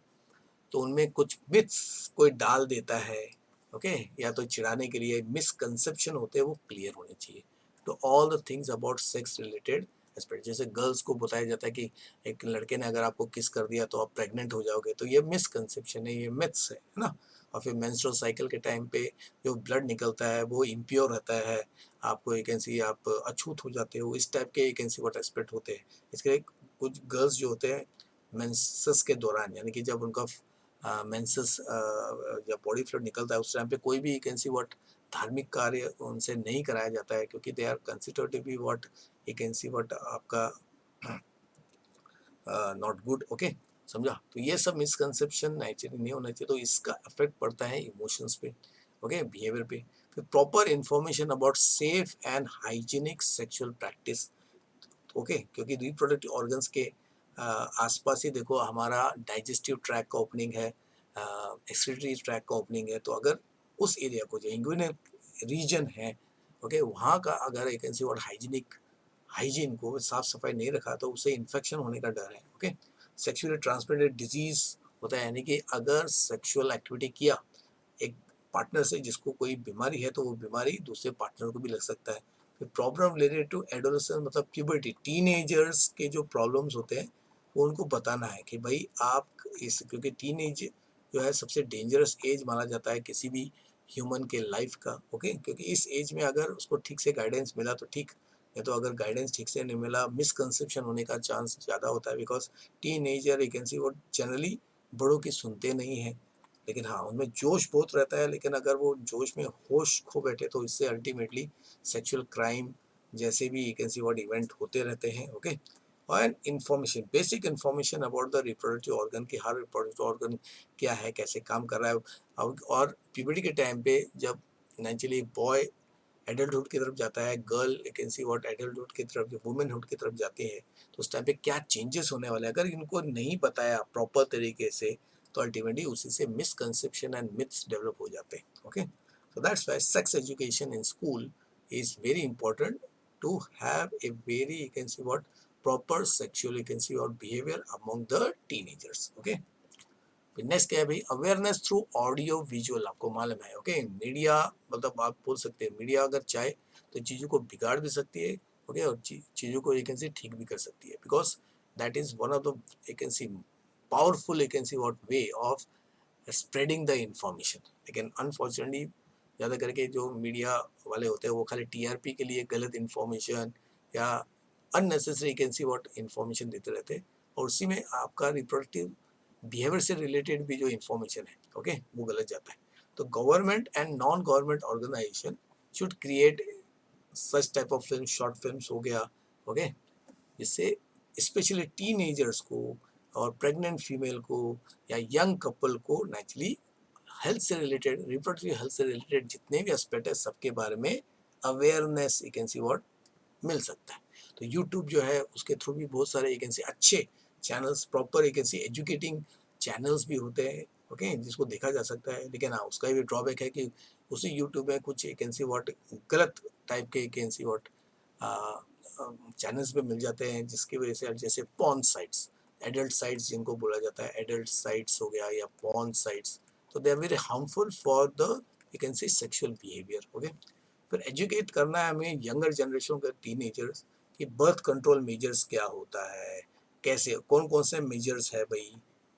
तो उनमें कुछ मिथ्स कोई डाल देता है, ओके, या तो चिढ़ाने के लिए मिसकंसेप्शन होते हैं, वो क्लियर होने चाहिए। तो all the things about sex related aspect, जैसे गर्ल्स को बताया जाता है कि एक लड़के ने अगर आपको किस कर दिया तो आप प्रेग्नेंट हो जाओगे, तो ये मिसकंसेप्शन है, ये मिथ्स है ना। और फिर मेंस्ट्रुअल साइकिल के टाइम पे जो ब्लड निकलता है वो इम्प्योर रहता है, आपको एक ऐसी आप अछूत हो जाते हो, इस टाइप के एक ऐसी व्हाट एस्पेक्ट होते हैं। इसके लिए कुछ गर्ल्स जो होते हैं मेंसेस के दौरान, यानी कि जब उनका मेंसेस जब बॉडी फ्लूइड निकलता है उस टाइम पे कोई भी एक ऐसी व्हाट धार्मिक कार्य उनसे नहीं कराया जाता है, क्योंकि they are considered to be what एक ऐसी व्हाट आपका नॉट गुड, ओके, समझा। तो ये सब मिसकंसेप्शन एक्चुअली नहीं होना चाहिए, तो इसका इफेक्ट पड़ता है इमोशंस पे, ओके, बिहेवियर पे। फिर proper information about safe and hygienic sexual practice, okay, क्योंकि रिप्रोडक्टिव ऑर्गन्स के आसपास ही देखो हमारा डाइजेस्टिव ट्रैक का ओपनिंग है, एक्सक्रीटरी ट्रैक का ओपनिंग है, तो अगर उस एरिया को जो इंग्विनल रीजन है, ओके, वहाँ का अगर एक ऐसी और हाइजीन को साफ सफाई नहीं रखा तो उससे इन्फेक्शन होने का डर है, ओके। सेक्सुअली ट्रांसमिटेड डिजीज होता है, यानी कि अगर सेक्सुअल एक्टिविटी किया एक पार्टनर से जिसको कोई बीमारी है, तो वो बीमारी दूसरे पार्टनर को भी लग सकता है। फिर प्रॉब्लम रिलेटेड टू एडोलेसेंस, मतलब प्यूबर्टी, टीनेजर्स के जो प्रॉब्लम्स होते हैं वो उनको बताना है कि भाई आप इस, क्योंकि टीनेज जो है सबसे डेंजरस एज माना जाता है किसी भी ह्यूमन के लाइफ का, ओके, क्योंकि इस एज में अगर उसको ठीक से गाइडेंस मिला तो ठीक, या तो अगर गाइडेंस ठीक से नहीं मिला मिसकंसेप्शन होने का चांस ज़्यादा होता है, बिकॉज टीनेजर एक ऐसी वो जनरली बड़ों की सुनते नहीं हैं, लेकिन हाँ उनमें जोश बहुत रहता है, लेकिन अगर वो जोश में होश खो बैठे तो इससे अल्टीमेटली सेक्सुअल क्राइम जैसे भी एक ऐसी वर्ड इवेंट होते रहते हैं, ओके। और information, basic information about the reproductive organ की, हर रिप्रोडक्टिव ऑर्गन क्या है, कैसे काम कर रहा है। और प्यूबर्टी के टाइम पे जब नेचुरली बॉय एडल्टहुड की तरफ जाता है, गर्ल एक ऐसी वर्ड एडल्टहुड की तरफ, वुमेनहुड की तरफ जाती है, तो उस टाइम पे क्या चेंजेस होने वाले हैं अगर इनको नहीं बताया प्रॉपर तरीके से, तो अल्टीमेटली उसी से मिसकंसेप्शन एंड मिथ्स डेवलप हो जाते हैं, okay. So that's why sex education in school is very important to have a very, you can see what, proper sexual, you can see what, behavior among the teenagers, okay। फिर next क्या है भाई, awareness through audio visual, आपको मालूम है, okay. Media, मतलब आप बोल सकते हैं मीडिया अगर चाहे तो चीज़ों को बिगाड़ भी सकती है, ओके, और चीज़ों को एक सी ठीक भी कर सकती है, because that is one of the एक सी पावरफुल एक see what way of spreading the information. लेकिन अनफॉर्चुनेटली ज़्यादा करके जो मीडिया वाले होते हैं वो खाली टीआरपी के लिए गलत इंफॉर्मेशन या unnecessary can see what information देते रहते हैं, और उसी में आपका रिप्रोडक्टिव बिहेवियर से रिलेटेड भी जो इंफॉर्मेशन है, ओके, वो गलत जाता है। तो government and non government organization should create such type of film, short films हो गया, ओके, जिससे स्पेशली टीनेजर्स को और प्रेग्नेंट फीमेल को या यंग कपल को नेचुरली हेल्थ से रिलेटेड, रिप्रोडक्टिव हेल्थ से रिलेटेड जितने भी एस्पेक्ट है सबके बारे में awareness you can see what मिल सकता है। तो यूट्यूब जो है उसके थ्रू भी बहुत सारे एक अच्छे चैनल्स, प्रॉपर एक एजुकेटिंग चैनल्स भी होते हैं, ओके, जिसको देखा जा सकता है। लेकिन हाँ उसका भी ड्रॉबैक है कि उसी यूट्यूब में कुछ एक व्हाट गलत टाइप के एक व्हाट चैनल्स पे मिल जाते हैं, जिसकी वजह से जैसे पॉर्न साइट्स, एडल्ट साइट्स जिनको बोला जाता है, एडल्ट साइट्स हो गया या पॉर्न साइट्स, तो they are very harmful for the you can say sexual behavior, okay. फिर एजुकेट करना है हमें यंगर जनरेशन के टीनेजर्स कि बर्थ कंट्रोल मेजर्स क्या होता है, कैसे कौन कौन से मेजर्स है भाई।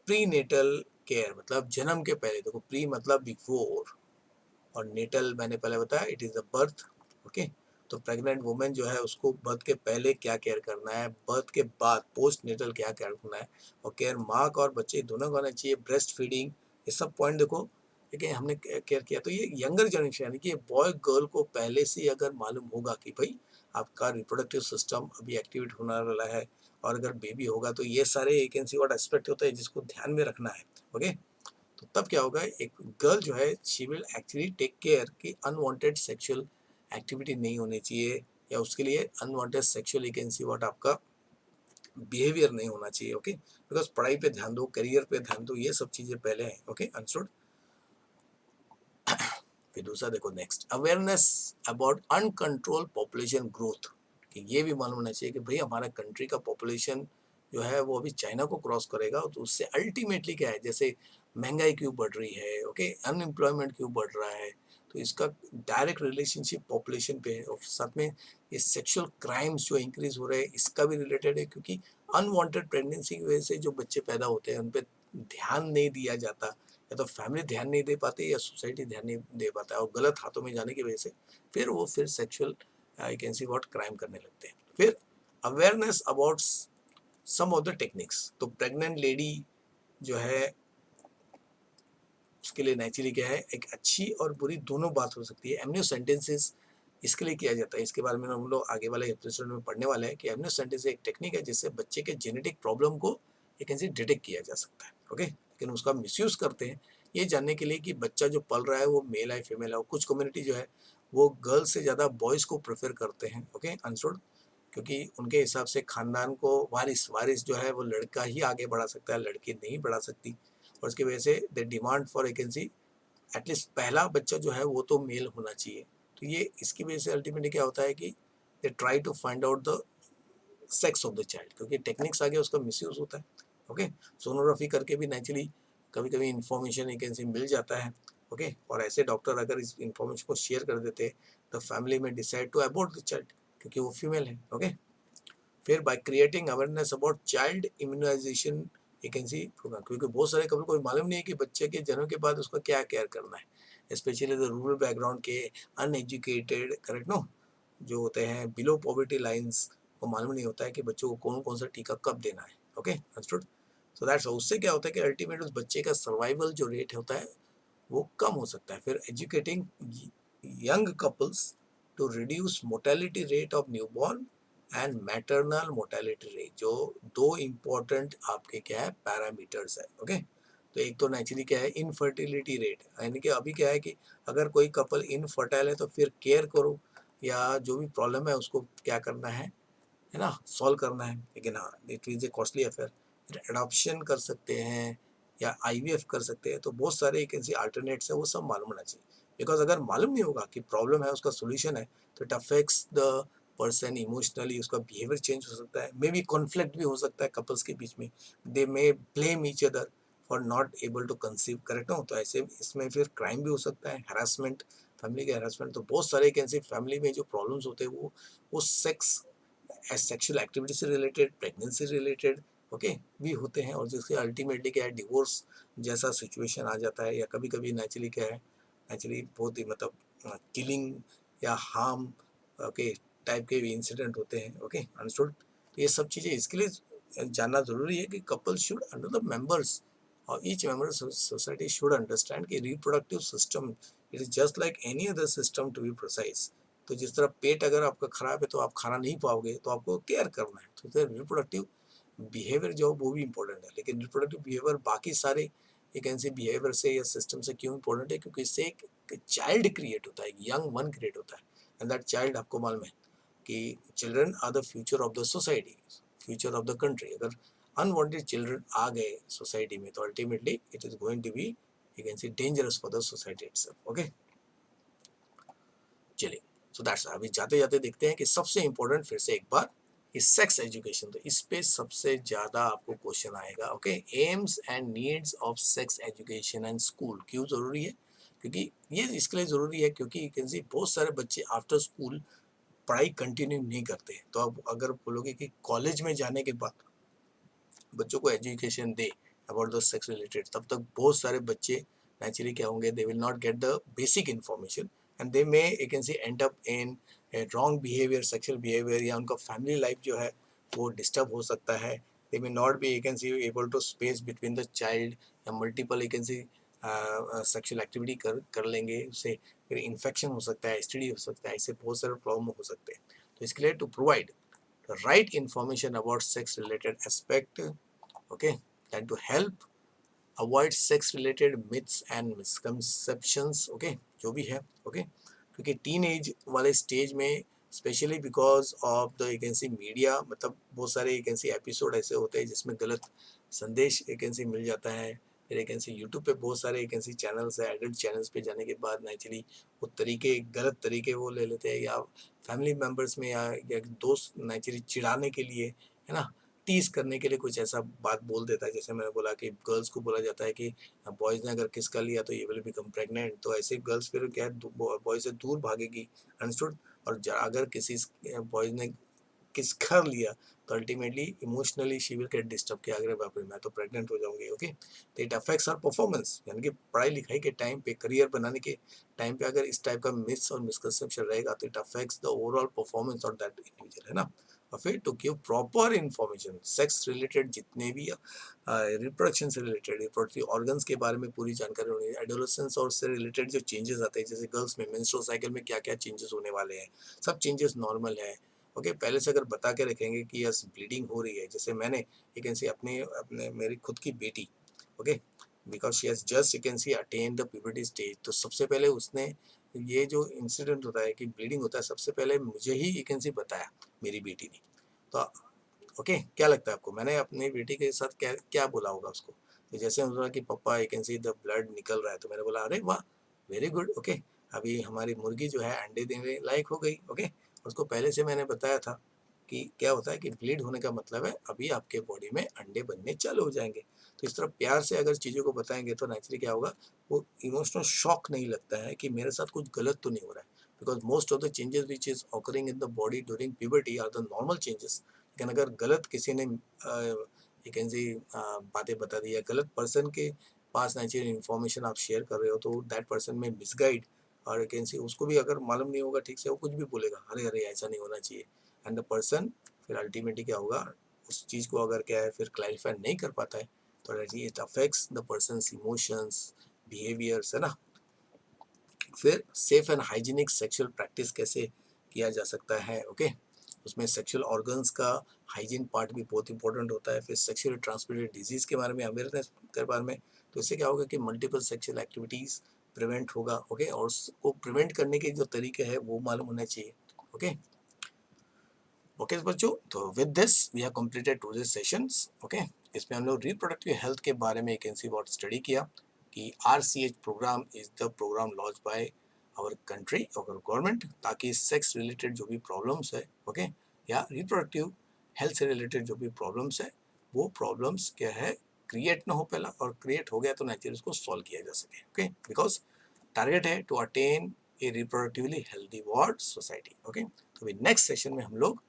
प्री नेटल केयर मतलब जन्म के पहले, देखो प्री मतलब बिफोर, और नेटल मैंने पहले बताया it is the birth, okay. तो प्रेग्नेंट वुमेन जो है उसको बर्थ के पहले क्या केयर करना है, बर्थ के बाद पोस्ट नेटल क्या केयर करना है, और केयर माँ का और बच्चे दोनों का होना चाहिए, ब्रेस्ट फीडिंग, ये सब पॉइंट देखो ठीक है हमने केयर किया। तो ये यंगर जनरेशन यानी कि बॉय गर्ल को पहले से अगर मालूम होगा कि भाई आपका रिप्रोडक्टिव सिस्टम अभी एक्टिवेट होने वाला है, और अगर बेबी होगा तो ये सारे एक व्हाट एस्पेक्ट होते हैं जिसको ध्यान में रखना है, ओके। तो तब क्या होगा, एक गर्ल जो है she will actually take care कि अनवांटेड सेक्सुअल एक्टिविटी नहीं होनी चाहिए, या उसके लिए अनवांटेड सेक्सुअल एजेंसी व्हाट आपका बिहेवियर नहीं होना चाहिए, ओके। बिकॉज पढ़ाई पे ध्यान दो, करियर पे ध्यान दो, ये सब चीजें पहले हैं, ओके, अंडरस्टूड। फिर दूसरा देखो next, awareness about uncontrol population growth, कि ये भी मालूम होना चाहिए कि भाई हमारा कंट्री का पॉपुलेशन जो है वो अभी चाइना को क्रॉस करेगा, तो उससे अल्टीमेटली क्या है, जैसे महंगाई क्यों बढ़ रही है, ओके, अनएम्प्लॉयमेंट क्यों बढ़ रहा है, तो इसका डायरेक्ट रिलेशनशिप पॉपुलेशन पे है। और साथ में ये सेक्सुअल क्राइम्स जो इंक्रीज हो रहे हैं इसका भी रिलेटेड है, क्योंकि अनवांटेड प्रेगनेंसी की वजह से जो बच्चे पैदा होते हैं उन पर ध्यान नहीं दिया जाता, या तो फैमिली ध्यान नहीं दे पाती या सोसाइटी ध्यान नहीं दे पाता है, और गलत हाथों में जाने की वजह से फिर वो फिर sexual I can see what crime करने लगते हैं। फिर awareness about some of the techniques, तो प्रेग्नेंट लेडी जो है उसके लिए नेचुरली क्या है, एक अच्छी और बुरी दोनों बात हो सकती है। एमनियोसेंटेंसेस इसके लिए किया जाता है, इसके बारे में हम लोग आगे वाले एपिसोड में पढ़ने वाले हैं कि एमनियोसेंटेंस एक टेक्निक है जिससे बच्चे के जेनेटिक प्रॉब्लम को एक ऐसे डिटेक्ट किया जा सकता है, ओके। लेकिन उसका मिसयूज करते हैं ये जानने के लिए कि बच्चा जो पल रहा है वो मेल है फीमेल है। कुछ कम्युनिटी जो है वो गर्ल्स से ज़्यादा बॉयज़ को प्रेफर करते हैं, ओके, अंडरस्टूड, क्योंकि उनके हिसाब से खानदान को वारिस वारिस जो है वो लड़का ही आगे बढ़ा सकता है, लड़की नहीं बढ़ा सकती, और उसकी वजह से the demand for vacancy at least पहला बच्चा जो है वो तो मेल होना चाहिए। तो ये इसकी वजह से अल्टीमेटली क्या होता है कि they try to find out the sex of the child, क्योंकि टेक्निक्स आगे उसका मिसयूज होता है, ओके। सोनोग्राफी करके भी नेचुरली कभी कभी इंफॉर्मेशन वैकेंसी मिल जाता है, ओके। और ऐसे डॉक्टर अगर इस इंफॉर्मेशन को शेयर कर देते तो फैमिली में decide to abort the child क्योंकि वो फीमेल है, ओके। फिर by creating awareness about child immunization vacancy program, क्योंकि बहुत सारे कपल को मालूम नहीं है कि बच्चे के जन्म के बाद उसका क्या केयर करना है, स्पेशली द रूरल बैकग्राउंड के अनएजुकेटेड, करेक्ट नो, जो होते हैं बिलो पॉवर्टी लाइंस, को मालूम नहीं होता है कि बच्चों को कौन कौन सा टीका कब देना है, ओके, अंडरस्टूड। सो दैट्स, उससे क्या होता है कि अल्टीमेट उस बच्चे का सर्वाइवल जो रेट होता है वो कम हो सकता है। फिर educating young couples to reduce mortality rate of newborn and maternal mortality rate, जो दो इम्पोर्टेंट आपके क्या है पैरामीटर्स है, ओके। तो एक तो नेचुरली क्या है इनफर्टिलिटी रेट, यानी कि अभी क्या है कि अगर कोई कपल इनफर्टाइल है तो फिर केयर करो, या जो भी प्रॉब्लम है उसको क्या करना है ना, सॉल्व करना है। लेकिन हाँ, it is a costly affair. फिर एडॉप्शन कर सकते हैं या आईवीएफ कर सकते हैं, तो बहुत सारे एक ऐसी अल्टरनेट्स है, वो सब मालूम होना चाहिए। बिकॉज अगर मालूम नहीं होगा कि प्रॉब्लम है उसका सोल्यूशन है, तो it affects the person emotionally, उसका बिहेवियर चेंज हो सकता है, मे बी कॉन्फ्लिक्ट भी हो सकता है कपल्स के बीच में, they may blame each other for not able to conceive, correct हो, तो ऐसे इसमें फिर क्राइम भी हो सकता है, हरासमेंट, फैमिली के हरासमेंट। तो बहुत सारे कैसे फैमिली में जो प्रॉब्लम्स होते हैं वो सेक्स सेक्सुअल एक्टिविटी से रिलेटेड, प्रेगनेंसी रिलेटेड, ओके, भी होते हैं, और जिसके अल्टीमेटली क्या है डिवोर्स जैसा सिचुएशन आ जाता है, या कभी कभी नेचुरली क्या है, नेचुरली बहुत ही मतलब किलिंग या हार्म, ओके, टाइप के भी इंसिडेंट होते हैं, ओके, अंडरस्टूड। तो ये सब चीज़ें इसके लिए जानना ज़रूरी है कि couple should under the members और each member society should understand कि reproductive system it is just like any other system to be precise. तो जिस तरह पेट अगर आपका खराब है तो आप खाना नहीं पाओगे, तो आपको केयर करना है, तो रिप्रोडक्टिव बिहेवियर जो वो भी इंपॉर्टेंट है। लेकिन रिप्रोडक्टिव बिहेवियर बाकी सारे एक ऐसे बिहेवियर से या सिस्टम से क्यों इंपॉर्टेंट है, क्योंकि इससे एक चाइल्ड क्रिएट होता है, एक यंग वन क्रिएट होता है, एंड दैट चाइल्ड आपको मालूम है कि children are the future of the society, future of the country. अगर अनवांटेड चिल्ड्रन आ गए सोसाइटी में तो ultimately it is going to be you can see dangerous for the society itself, okay. चलिए, सो दैट्स, अभी जाते जाते देखते हैं कि सबसे इंपॉर्टेंट फिर से एक बार इस सेक्स एजुकेशन, तो इस पे सबसे ज्यादा आपको क्वेश्चन आएगा, okay. AIIMS and needs of sex education and school क्यों जरूरी है, क्योंकि ये इसके लिए जरूरी है क्योंकि यू कैन सी बहुत सारे बच्चे आफ्टर स्कूल पढ़ाई कंटिन्यू नहीं करते। तो अब अगर बोलोगे कि कॉलेज में जाने के बाद बच्चों को education they about the sex related, तब तक बहुत सारे बच्चे नेचुरली क्या होंगे, they will not get the basic information and they may you can C and up in wrong behaviour, sexual behaviour, या उनका फैमिली लाइफ जो है वो डिस्टर्ब हो सकता है। They may not be you can see able to space between the child, या multiple you can see sexual activity कर लेंगे, उससे फिर इन्फेक्शन हो सकता है, एसटीडी हो सकता है, ऐसे बहुत सारे प्रॉब्लम हो सकते हैं। तो इसके लिए to provide the right information about sex related aspect, okay, and to help avoid sex related myths and misconceptions, okay, जो भी है, okay, क्योंकि टीन एज वाले स्टेज में specially because of the you can C media, मतलब बहुत सारे you can C episode ऐसे होते हैं जिसमें गलत संदेश यू कैन सी मिल जाता है। फिर यू कैन सी यूट्यूब पे बहुत सारे यू कैन सी चैनल्स है, एडल्ट चैनल्स पे जाने के बाद नेचुरली वो तरीके गलत तरीके वो ले लेते हैं, या फैमिली मेम्बर्स में या दोस्त नेचुरली चिढ़ाने के लिए, है ना, टीज करने के लिए कुछ ऐसा बात बोल देता है, जैसे मैंने बोला कि गर्ल्स को बोला जाता है कि बॉयज ने अगर किस कर लिया तो ये विल बिकम प्रेग्नेंट, तो ऐसे गर्ल्स फिर क्या है बॉय से दूर भागेगी, अंडरस्टूड। और अगर किसी बॉयज ने किस कर लिया तो ultimately emotionally she will get disturb कि अगर बाप रे मैं तो प्रेग्नेंट हो जाऊंगी। ओके, तो इट अफेक्ट्स आवर परफॉर्मेंस, यानी कि पढ़ाई लिखाई के टाइम पे, करियर बनाने के टाइम पे अगर इस टाइप का मिस और मिसकंसेप्शन रहेगा तो it affects the overall performance of that individual, है ना। और फिर to give proper information, sex related जितने भी रिप्रोडक्शन से रिलेटेड रिप्रोडक्टिव ऑर्गन्स के बारे में पूरी जानकारी होनी है, एडोलेसेंस और उससे रिलेटेड जो चेंजेस आते हैं, जैसे गर्ल्स में मेंस्ट्रुअल साइकिल में क्या क्या चेंजेस होने वाले हैं, सब चेंजेस नॉर्मल है। ओके, पहले से अगर बता के रखेंगे कि यस ब्लीडिंग हो रही है, जैसे मैंने यू कैन सी अपने अपने मेरी खुद की बेटी, okay, because she has just you can C attain the puberty stage, तो सबसे पहले उसने ये जो इंसिडेंट होता है कि ब्लीडिंग होता है, सबसे पहले मुझे ही यू कैन सी बताया मेरी बेटी ने। तो ओके, क्या लगता है आपको मैंने अपनी बेटी के साथ क्या क्या बोला होगा उसको? तो जैसे उन्होंने बोला कि पापा you can see the blood निकल रहा है, तो मैंने बोला अरे वाह, वेरी गुड, ओके, अभी हमारी मुर्गी जो है अंडे देने लायक हो गई। ओके, उसको पहले से मैंने बताया था कि क्या होता है कि ब्लीड होने का मतलब है अभी आपके बॉडी में अंडे बनने चालू हो जाएंगे। तो इस तरह प्यार से अगर चीज़ों को बताएंगे तो नेचुरली क्या होगा, वो इमोशनल शॉक नहीं लगता है कि मेरे साथ कुछ गलत तो नहीं हो रहा है, because most of the changes which is occurring in the body during puberty are the normal changes. लेकिन अगर गलत किसी ने यू कैन सी बातें बता दी या गलत पर्सन के पास नेचुरल इन्फॉर्मेशन आप शेयर कर रहे हो, तो दैट पर्सन में मिसगाइड, और यू कैन सी उसको भी अगर मालूम नहीं होगा ठीक से, वो कुछ भी बोलेगा, अरे अरे ऐसा नहीं होना चाहिए, एंड द पर्सन फिर अल्टीमेटली क्या होगा, उस चीज़ को अगर क्या है फिर क्लैरिफाई नहीं कर पाता है, तो it affects the persons emotions, behaviours, है ना। फिर safe and hygienic sexual practice कैसे किया जा सकता है, ओके, उसमें सेक्सुअल ऑर्गन्स का हाइजीन पार्ट भी बहुत इंपॉर्टेंट होता है। फिर सेक्सुअली ट्रांसमिटेड डिजीज के बारे में, अवेयरनेस के बारे में, तो इससे क्या होगा कि मल्टीपल सेक्सुअल एक्टिविटीज प्रिवेंट होगा। ओके, और उसको प्रिवेंट करने के जो तरीके हैं वो मालूम होने चाहिए। ओके, ओके बच्चों, तो with this we have completed to this sessions. Okay, इसमें हम लोग रिप्रोडक्टिव हेल्थ के बारे में एक बहुत स्टडी किया कि RCH program is the program launch by our country और गवर्नमेंट, ताकि सेक्स रिलेटेड जो भी प्रॉब्लम्स है, ओके, या रिप्रोडक्टिव हेल्थ से रिलेटेड जो भी प्रॉब्लम्स है, वो प्रॉब्लम्स क्या है क्रिएट ना हो पहला, और क्रिएट हो गया तो नेचुरली उसको सॉल्व किया जा सके। ओके, बिकॉज टारगेट है to attain a reproductively healthy world society. Okay, तो नेक्स्ट सेशन में हम लोग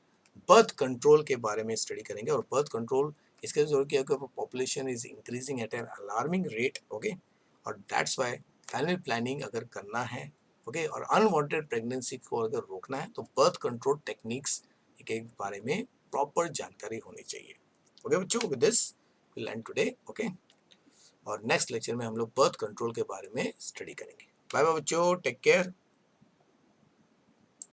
बर्थ कंट्रोल के बारे में स्टडी करेंगे, और बर्थ कंट्रोल इसके जरूर किया कि population is increasing at an alarming rate. Okay, और दैट्स वाई फैमिली प्लानिंग अगर करना है, ओके, और अनवांटेड प्रेगनेंसी को अगर रोकना है तो बर्थ कंट्रोल टेक्निक्स के बारे में प्रॉपर जानकारी होनी चाहिए। ओके बच्चों, with this will and today. Okay, और नेक्स्ट लेक्चर में हम लोग बर्थ कंट्रोल के बारे में स्टडी करेंगे। बाय बाय बच्चों, टेक केयर।